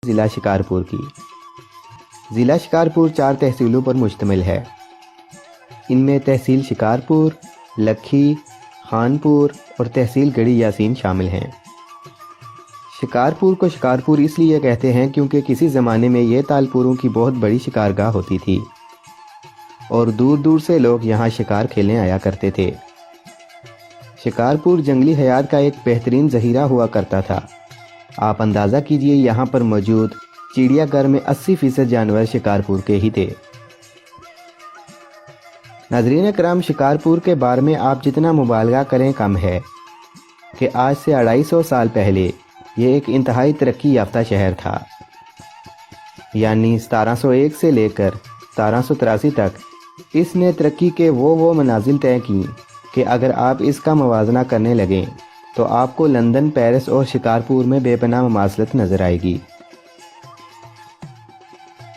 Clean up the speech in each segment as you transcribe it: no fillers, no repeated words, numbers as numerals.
ضلع شکارپور کی۔ ضلع شکارپور 4 تحصیلوں پر مشتمل ہے۔ ان میں تحصیل شکارپور، لکھی، خانپور اور تحصیل گڑھی یاسین شامل ہیں۔ شکارپور کو شکارپور اس لیے کہتے ہیں کیونکہ کسی زمانے میں یہ تالپوروں کی بہت بڑی شکارگاہ ہوتی تھی اور دور دور سے لوگ یہاں شکار کھیلنے آیا کرتے تھے۔ شکارپور جنگلی حیات کا ایک بہترین ذخیرہ ہوا کرتا تھا۔ آپ اندازہ کیجئے یہاں پر موجود چڑیا گھر میں 80% جانور شکارپور کے ہی تھے۔ ناظرین کرام، شکارپور کے بارے میں آپ جتنا مبالغہ کریں کم ہے کہ آج سے 250 سال پہلے یہ ایک انتہائی ترقی یافتہ شہر تھا، یعنی 1701 سے لے کر 1783 تک اس نے ترقی کے وہ منازل طے کی کہ اگر آپ اس کا موازنہ کرنے لگیں تو آپ کو لندن، پیرس اور شکارپور میں بے پناہ مماثلت نظر آئے گی۔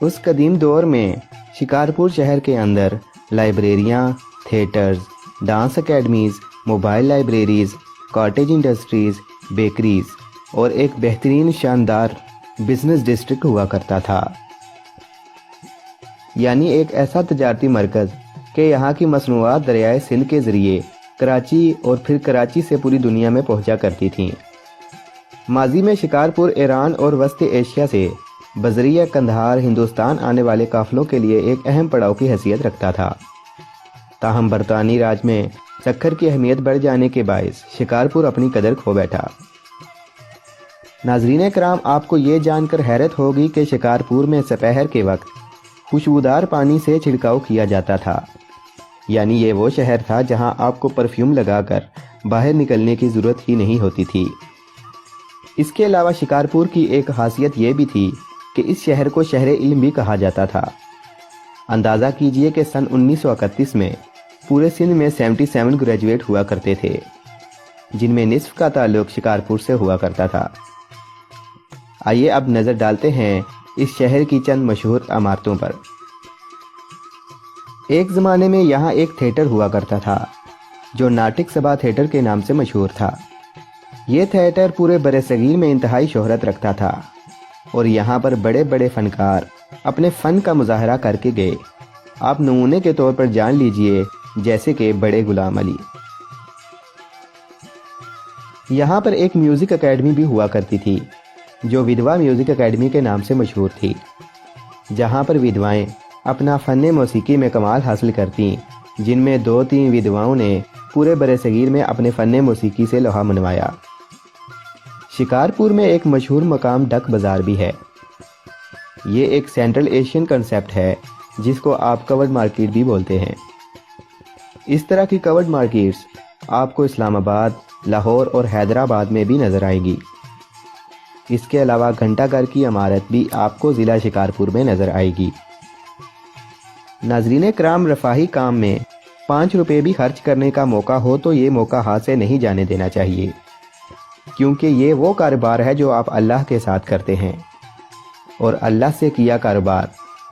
اس قدیم دور میں شکارپور شہر کے اندر لائبریریاں، theatres, dance academies, mobile libraries, cottage industries, bakeries اور ایک بہترین شاندار بزنس ڈسٹرکٹ ہوا کرتا تھا، یعنی ایک ایسا تجارتی مرکز کہ یہاں کی مصنوعات دریائے سندھ کے ذریعے کراچی اور پھر کراچی سے پوری دنیا میں پہنچا کرتی تھیں۔ ماضی میں شکارپور ایران اور وسط ایشیا سے بذریعہ قندھار ہندوستان آنے والے قافلوں کے لیے ایک اہم پڑاؤ کی حیثیت رکھتا تھا۔ تاہم برطانوی راج میں سکھر کی اہمیت بڑھ جانے کے باعث شکارپور اپنی قدر کھو بیٹھا۔ ناظرین کرام، آپ کو یہ جان کر حیرت ہوگی کہ شکارپور میں سپہر کے وقت خوشبودار پانی سے چھڑکاؤ کیا جاتا تھا، یعنی یہ وہ شہر تھا جہاں آپ کو پرفیوم لگا کر باہر نکلنے کی ضرورت ہی نہیں ہوتی تھی۔ اس کے علاوہ شکارپور کی ایک خاصیت یہ بھی تھی کہ اس شہر کو شہر علم بھی کہا جاتا تھا۔ اندازہ کیجئے کہ سن 1931 میں پورے سندھ میں 77 گریجویٹ ہوا کرتے تھے، جن میں نصف کا تعلق شکارپور سے ہوا کرتا تھا۔ آئیے اب نظر ڈالتے ہیں اس شہر کی چند مشہور عمارتوں پر۔ ایک زمانے میں یہاں ایک تھیٹر ہوا کرتا تھا جو ناٹک سبھا تھیٹر کے نام سے مشہور تھا۔ یہ تھیٹر پورے برصغیر میں انتہائی شہرت رکھتا تھا اور یہاں پر بڑے بڑے فنکار اپنے فن کا مظاہرہ کر کے گئے۔ آپ نمونے کے طور پر جان لیجئے جیسے کہ بڑے غلام علی۔ یہاں پر ایک میوزک اکیڈمی بھی ہوا کرتی تھی جو ودوا میوزک اکیڈمی کے نام سے مشہور تھی، جہاں پر ودوائیں اپنا فن موسیقی میں کمال حاصل کرتیں، جن میں 2-3 ودواؤں نے پورے برصغیر میں اپنے فن موسیقی سے لوہا منوایا۔ شکارپور میں ایک مشہور مقام ڈک بازار بھی ہے۔ یہ ایک سینٹرل ایشین کنسیپٹ ہے جس کو آپ کورڈ مارکیٹ بھی بولتے ہیں۔ اس طرح کی کورڈ مارکیٹس آپ کو اسلام آباد، لاہور اور حیدرآباد میں بھی نظر آئیں گی۔ اس کے علاوہ گھنٹہ گھر کی عمارت بھی آپ کو ضلع شکارپور میں نظر آئے گی۔ ناظرین کرام، رفاہی کام میں 5 روپے بھی خرچ کرنے کا موقع ہو تو یہ موقع ہاتھ سے نہیں جانے دینا چاہیے، کیونکہ یہ وہ کاروبار ہے جو آپ اللہ کے ساتھ کرتے ہیں، اور اللہ سے کیا کاروبار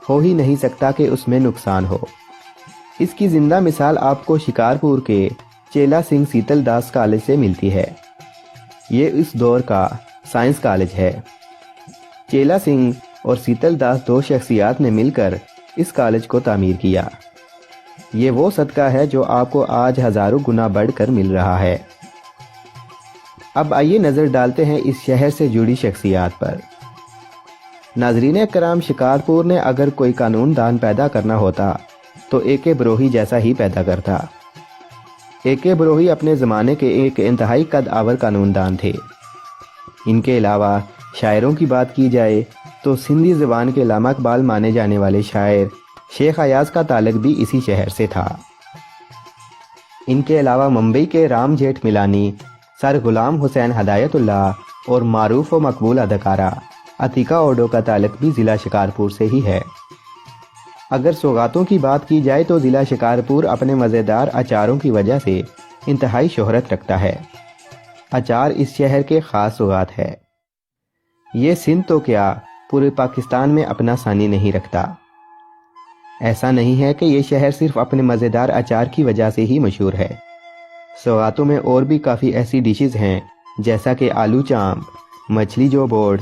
ہو ہی نہیں سکتا کہ اس میں نقصان ہو۔ اس کی زندہ مثال آپ کو شکارپور کے چیلا سنگھ سیتل داس کالج سے ملتی ہے۔ یہ اس دور کا سائنس کالج ہے۔ چیلا سنگھ اور سیتل داس 2 شخصیات نے مل کر اس کالج کو تعمیر کیا۔ یہ وہ صدقہ ہے جو آپ کو آج ہزاروں گنا بڑھ کر مل رہا ہے۔ اب آئیے نظر ڈالتے ہیں اس شہر سے جڑی شخصیات پر۔ ناظرین کرام، شکارپور نے اگر کوئی قانون دان پیدا کرنا ہوتا تو اے کے بروہی جیسا ہی پیدا کرتا۔ اے کے بروہی اپنے زمانے کے ایک انتہائی قد آور قانون دان تھے۔ ان کے علاوہ شاعروں کی بات کی جائے تو سندھی زبان کے علامہ اقبال مانے جانے والے شاعر شیخ ایاز کا تعلق بھی اسی شہر سے تھا۔ ان کے علاوہ ممبئی کے رام جیٹھ ملانی، سر غلام حسین ہدایت اللہ اور معروف و مقبول اداکارہ عتیقہ اوڈو کا تعلق بھی ضلع شکارپور سے ہی ہے۔ اگر سوغاتوں کی بات کی جائے تو ضلع شکارپور اپنے مزیدار اچاروں کی وجہ سے انتہائی شہرت رکھتا ہے۔ اچار اس شہر کے خاص سوغات ہے۔ یہ سندھ تو کیا پورے پاکستان میں اپنا ثانی نہیں رکھتا۔ ایسا نہیں ہے کہ یہ شہر صرف اپنے مزیدار اچار کی وجہ سے ہی مشہور ہے۔ سوغاتوں میں اور بھی کافی ایسی ڈشز ہیں جیسا کہ آلو چامپ، مچھلی جو بورڈ،